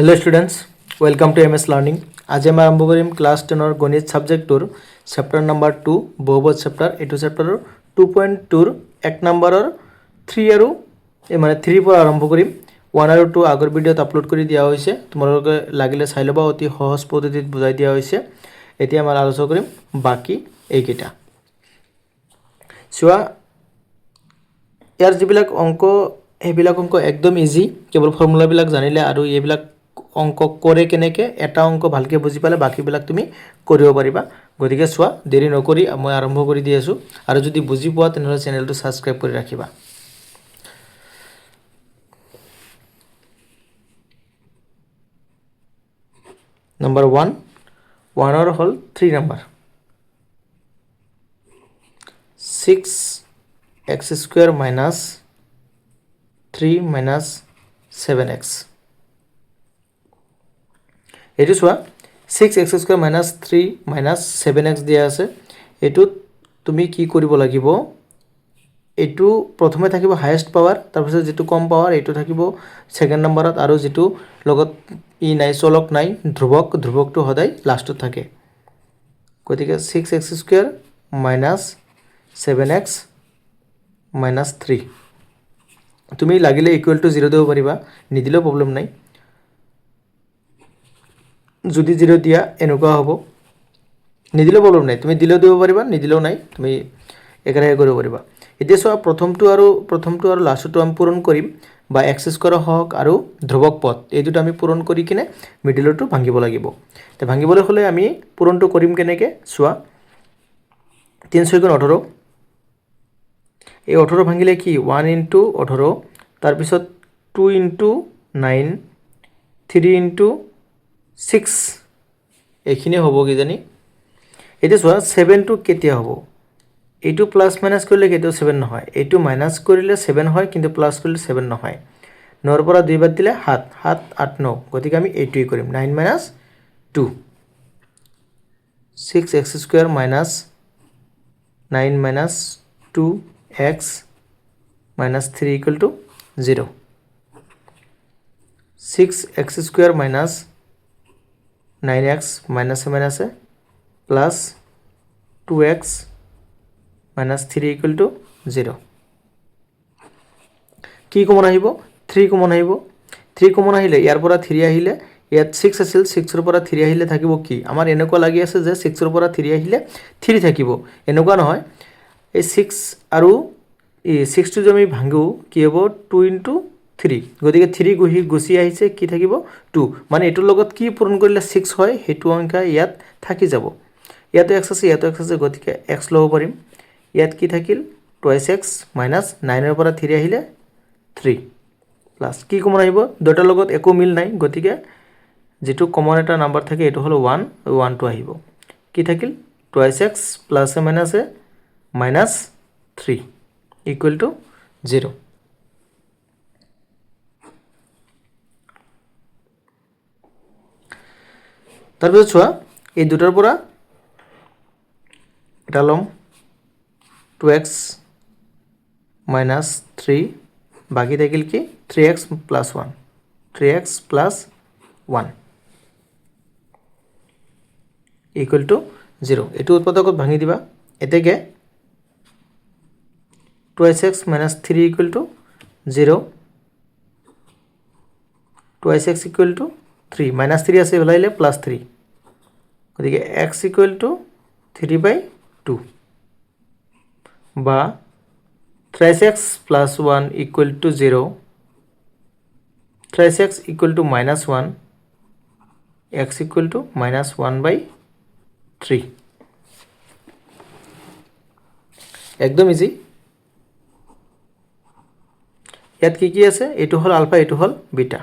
Hello students welcome to MS learning. आज आम आरम्भ करिम क्लास 10 गणित सब्जेक्टर चैप्टर नम्बर 2 बहुपद चैप्टर एटू चैप्टर 2.2 एक नम्बर 3 और माने 3 पर आरम्भ करिम। 1 और 2 आगर भिडिओत आपलोड कर दिया होइसे, तुमलोके लागिले चाइ लबा, अति सहज पद्धतित बुझाइ दिया होइसे। एतिया आम आलोचना करिम बाकी एइकेइटा। चुआ यार जिबिलाक अंक সেইবিলাক অঙ্ক একদম ইজি, কেৱল ফৰ্মুলাবিলাক জানিলে আৰু এইবিলাক অঙ্ক কৰে কেনেকৈ এটা অঙ্ক ভালকৈ বুজি পালে বাকীবিলাক তুমি কৰিব পাৰিবা। গতিকে চোৱা, দেৰি নকৰি মই আৰম্ভ কৰি দি আছোঁ। আৰু যদি বুজি পোৱা তেনেহ'লে চেনেলটো ছাবস্ক্ৰাইব কৰি ৰাখিবা। নম্বৰ 1 হ'ল 3 number 6x² minus 3 minus 7x। এইটো চোৱা, 6x² মাইনাছ 3 মাইনাছ 7x দিয়া আছে। এইটোত তুমি কি কৰিব লাগিব, এইটো প্ৰথমে থাকিব হায়েষ্ট পাৱাৰ, তাৰপিছত যিটো কম পাৱাৰ এইটো থাকিব ছেকেণ্ড নম্বৰত, আৰু যিটো লগত ই নাই চলক নাই ধ্ৰুৱকটো সদায় লাষ্টত থাকে। গতিকে 6x² মাইনাছ 7x মাইনাছ 3 তুমি লাগিলে ইকুৱেল টু 0 দিব পাৰিবা, নিদিলেও প্ৰব্লেম নাই। যদি 0 দিয়া এনেকুৱা হ'ব, নিদিলেও প্ৰব্লেম নাই, তুমি দিলেও দিব পাৰিবা নিদিলেও নাই, তুমি একেৰাহে কৰিব পাৰিবা। এতিয়া চোৱা, প্ৰথমটো আৰু লাষ্টটো আমি পূৰণ কৰিম, বা x² হওক আৰু ধ্ৰুৱক পদ এই দুটা আমি পূৰণ কৰি কিনে মিডিলৰটো ভাঙিব লাগিব। তো ভাঙিবলৈ হ'লে আমি পূৰণটো কৰিম কেনেকৈ চোৱা, 3 × 6 = 18। এই 18 ভাঙিলে কি 1 × 18, তাৰপিছত 2 × 9, 3 × 6 এইখিনি হ'ব কিজানি। এতিয়া চোৱা 7টো কেতিয়া হ'ব, এইটো প্লাছ মাইনাছ কৰিলে কেতিয়াও 7 নহয়, এইটো মাইনাছ কৰিলে 7 হয় কিন্তু প্লাছ কৰিলে 7 নহয়। 9ৰ পৰা 2 বাদ দিলে 7, 7, 8, 9, গতিকে আমি এইটোৱেই কৰিম 9 - 2। 6x² minus 9 - 2x minus 3 = 0। 6x² minus 9x মাইনাছে মাইনাছে প্লাছ 2x মাইনাছ 3 = 0। কি কমন আহিব, 3 কমন আহিব। 3 কমন আহিলে ইয়াৰ পৰা 3 আহিলে, ইয়াত 6 আছিল, 6ৰ পৰা 3 আহিলে থাকিব কি, আমাৰ এনেকুৱা লাগি আছে যে 6ৰ পৰা 3 আহিলে 3 থাকিব, এনেকুৱা নহয়। এই 6 আৰু 6টো যদি আমি ভাঙো কি হ'ব, 2 × 3, গতিকে 3 গুচি আহিছে, কি থাকিব 2, মানে এইটোৰ লগত কি পূৰণ কৰিলে 6 হয় সেইটো সংখ্যা ইয়াত থাকি যাব। ইয়াতো x আছে ইয়াতো x আছে, গতিকে x ল'ব পাৰিম। ইয়াত কি থাকিল 2x মাইনাছ 9ৰ পৰা 3 আহিলে 3 প্লাছ কি কমন আহিব, দুটাৰ লগত একো মিল নাই, গতিকে যেটো কমন এটা নাম্বাৰ থাকে এইটো হলো 1, 1টো আহিব। কি থাকিল 2x প্লাছে মাইনাছে মাইনাছ 3 = 0। তাৰপিছত চোৱা, এই দুটাৰ পৰা এটা লম 2x মাইনাছ 3, বাকি থাকিল কি 3x + 1, 3x + 1 = 0। এইটো উৎপাদকত ভাঙি দিবা, এতেকে 2x মাইনাছ 3 = 0, 2x = 3, মাইনাছ 3 আছে ওলাইলে প্লাছ 3, গতিকে x = 3/2 বা 3x + 1 = 0, 3x = -1, x = -1/3। একদম ইজি। ইয়াত কি কি আছে, এইটো হল আলফা এইটো হল বিটা।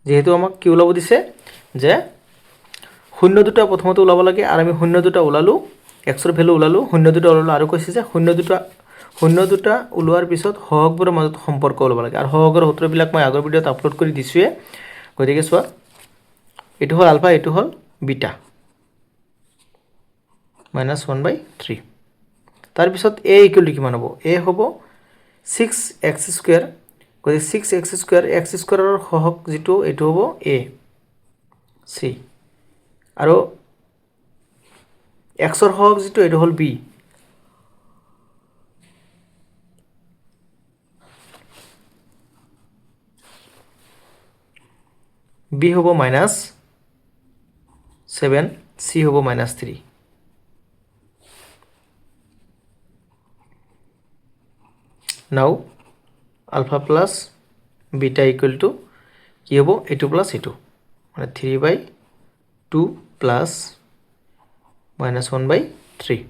যেহেতু আমাক কি ওলাব দিছে যে শূন্য দুটা প্ৰথমতে ওলাব লাগে, আৰু আমি শূন্য দুটা ওলালো, xৰ ভ্যালু ওলালো, শূন্য দুটা ওলালো, আৰু কৈছে যে শূন্য দুটা ওলোৱাৰ পিছত সহগবোৰৰ মাজত সম্পৰ্ক ওলাব লাগে, আৰু সহগৰ সূত্ৰবিলাক মই আগৰ ভিডিঅ'ত আপলোড কৰি দিছোৱে। গতিকে চোৱা, এইটো হল আলফা এইটো হল বিটা -1/3। তাৰপিছত a = কিমান হ'ব, a হ'ব 6x² গতিকে 6x স্কুৱাৰ স্কুৱাৰৰ সহগ যিটো এইটো হ'ব a c আৰু xৰ সহগ যিটো এইটো হ'ল b b হ'ব -7 c হ'ব -3 now alpha plus beta equal to কি হ'ব এইটো প্লাস এইটো মানে 3/2 প্লাস -1/3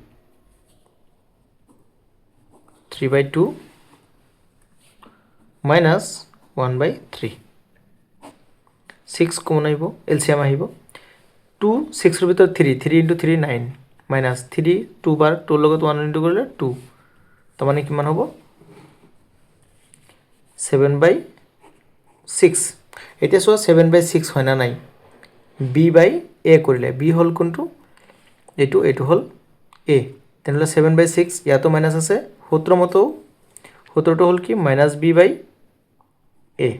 3/2 minus 1/3 6 কমন আহিব এলসিয়াম আহিব 2 6 ৰ ভিতৰত 3 3 * 3 9 minus 3 2 বাৰ 2 লগত 1 ইনটু কৰিলে 2 তো মানে কিমান হ'ব 7/6 এতিয়া চোৱা 7/6 হয় না নাই b/a কৰিলে b হল কোনটো এইটো হল a তেনেহলে 7/6 ইয়াতো মাইনাস আছে 17 মতো 17 টো হল কি -b/a এই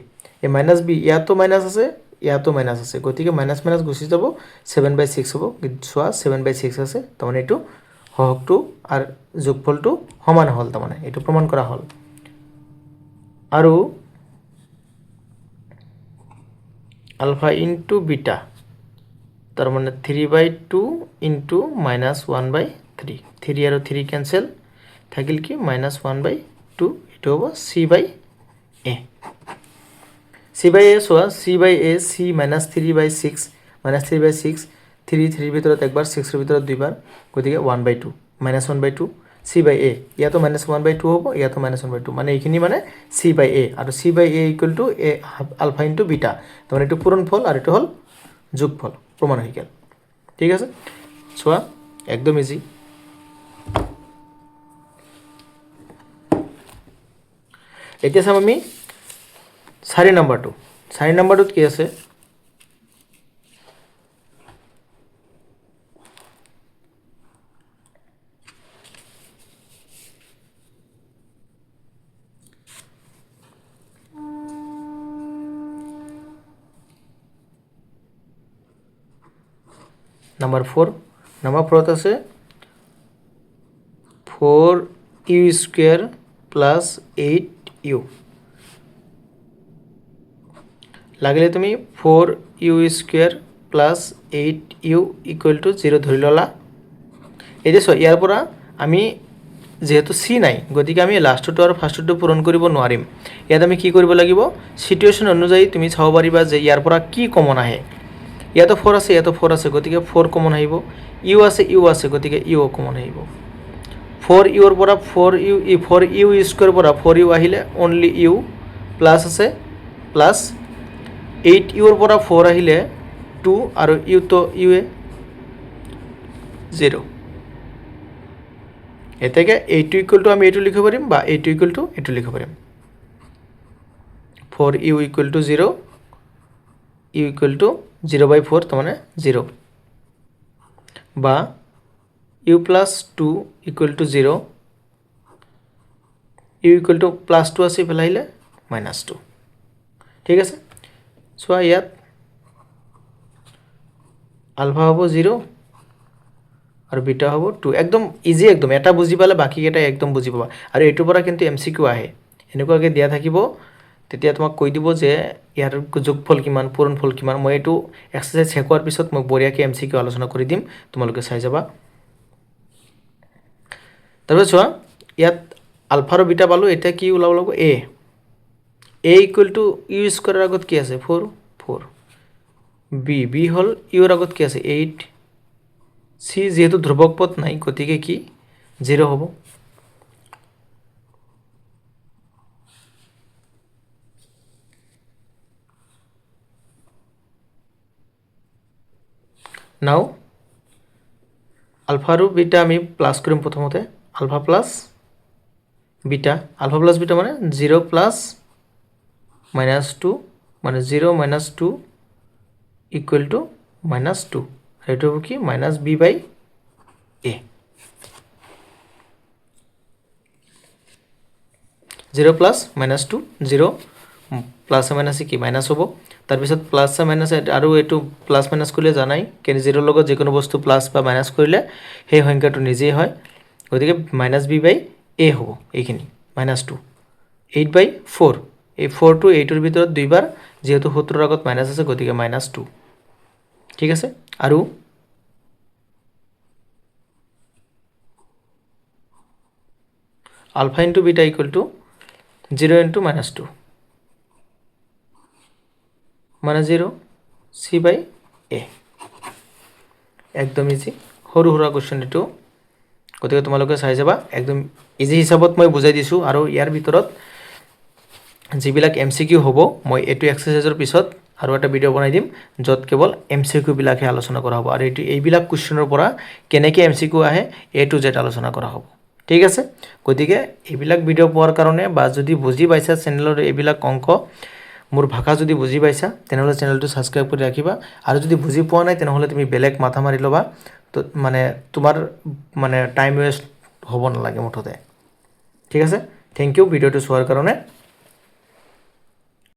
-b ইয়াতো মাইনাস আছে ইয়াতো মাইনাস আছে গতিকে মাইনাস মাইনাস গুছি যাব 7/6 হ'ব চোৱা 7/6 আছে তো মানে এইটো হহগটো আৰ যোগফলটো সমান হল তো মানে এইটো প্ৰমাণ কৰা হল আৰু আলফা ইনটু বিটা তাৰ মানে 3/2 ইনটু -1/3 3 আৰু 3 ক্যান্সেল থাকিল কি -1/2 এটো হ'ব c/a c/a সোয়া c/a c -3/6 -3/6 3 3 ভিতৰত একবাৰ 6 ৰ ভিতৰত দুইবাৰ গতিকে 1/2 -1/2 c/a ইয়াতো -1/2 হ'ব ইয়াতো -1/2 মানে এইখিনি মানে c/a আৰু c/a equal to a alpha into beta মানে এটো পূৰণফল আৰু এটো হল যোগফল প্রমাণ হৈ গেল ঠিক আছে সোয়া একদম ইজি এতিয়া চাম আমি 4 নম্বৰটো 4 নম্বৰটোত কি আছে Number 4 number 4 আছে 4u square plus 8u লাগিলে তুমি 4u square plus 8u equal to 0 ধৰি ললা এই যে ইয়াৰ পৰা আমি যেহেতু c নাই গতিকে আমি লাষ্টটো আৰু ফাৰ্ষ্টটো পূৰণ কৰিব নোৱাৰিম ইয়াত আমি কি কৰিব লাগিব সিচুৱেচন অনুযায়ী তুমি চাব পাৰিবা যে ইয়াৰ পৰা কি কমন আহে ইয়াতো 4 আছে ইয়াতো 4 আছে গতিকে 4 কমন আহিব ইউ আছে গতিকে ইউ কমন আহিব 4u ৰ পৰা 4u স্কয়াৰ পৰা 4u আহিলে অনলি ইউ প্লাস আছে প্লাস 8u ৰ পৰা 4 আহিলে 2 আৰু ইউ তো ইউ এ 0 এতেকে a2 ইকুয়াল টু আমি এটো লিখিব পাৰিম বা a2 ইকুয়াল টু এটো লিখিব পাৰিম 4u equal to 0 u equal to 0/4 তো মানে 0 বা u plus 2 equal to 0 u equal to plus 2 আছে ফেলাইলে -2 ঠিক আছে সোয়া ইয়াত আলফা হ'ব 0 আৰু বিটা হ'ব 2 একদম ইজি একদম এটা বুজি পালে বাকি কেটা একদম বুজি পাবা আৰু এটোৰ পৰা কিন্তু এমসিকিউ আহে এনেকুৱাকে দিয়া থাকিব তেতিয়া তোমাক কৈ দিব যে ইয়াৰ যোগফল কিমান পূৰণফল কিমান মই এটো এক্সাৰসাইজ শেষ পিছত মই বৰিয়াকে এমসিকিউ আলোচনা কৰি দিম তোমালোকে চাই যাবা তাৰপৰা চোৱা ইয়াত আলফা আৰু বিটা পালো এটা কি ওলাব লাগিব a ইকুয়াল টু ইউ স্কয়াৰৰ আগত কি আছে 4 b হল ইউৰ আগত কি আছে 8 c যেহেতু ধ্ৰুবক পদ নাই গতিকে কি 0 হ'ব নাও আলফা আৰু বিটা আমি প্লাস কৰিম প্ৰথমতে আলফা প্লাস বিটা মানে 0 প্লাস -2 মানে 0 - 2 ইকুয়াল টু -2 এটা হ'ব কি -b/a 0 প্লাস -2 0 প্লাছে মাইনাছে কি মাইনাছ হ'ব তাৰপিছত প্লাছে মাইনাছে আৰু এইটো প্লাছ মাইনাছ কৰিলে জানাই কেন জিৰ' লগত যিকোনো বস্তু প্লাছ বা মাইনাছ কৰিলে সেই সংখ্যাটো নিজেই হয় গতিকে মাইনাছ বি বাই এ হ'ব এইখিনি -2 8/4 এই 4টো 8ৰ ভিতৰত দুইবাৰ যেহেতু সূত্ৰৰ আগত মাইনাছ আছে গতিকে -2 ঠিক আছে আৰু alpha into beta equal to 0 into -2 -0 C by A একদম ইজি সৰু সৰু কোৱেশ্চন এটো গতিকে তোমালোকে চাই যাবা একদম ইজি হিচাপত মই বুজাই দিছো আৰু ইয়াৰ ভিতৰত যিবিলাক এমসিকিউ হ'ব মই এটো এক্সাৰসাইজৰ পিছত আৰু এটা ভিডিও বনাই দিম যত কেৱল এমসিকিউ বিলাকে আলোচনা কৰা হ'ব আৰু এইবিলাক কোৱেশ্চনৰ পৰা কেনেকৈ এমসিকিউ আহে এ টু জেড আলোচনা কৰা হ'ব ঠিক আছে গতিকে এইবিলাক ভিডিও পোৱাৰ কাৰণে বা যদি বুজি পাইছা চেনেলৰ এইবিলাক অংক মোৰ ভাষা যদি বুজি পাইছা তেনেহলে চেনেলটো সাবস্ক্ৰাইব কৰি ৰাখিবা আৰু যদি বুজি পোৱা নাই তেনেহলে তুমি বেলেগ মাথা মাৰি লবা তো মানে তোমাৰ মানে টাইম ওয়েস্ট হ'ব নালাগে মুঠতে ঠিক আছে থ্যাংক ইউ ভিডিওটো চোৱাৰ কাৰণে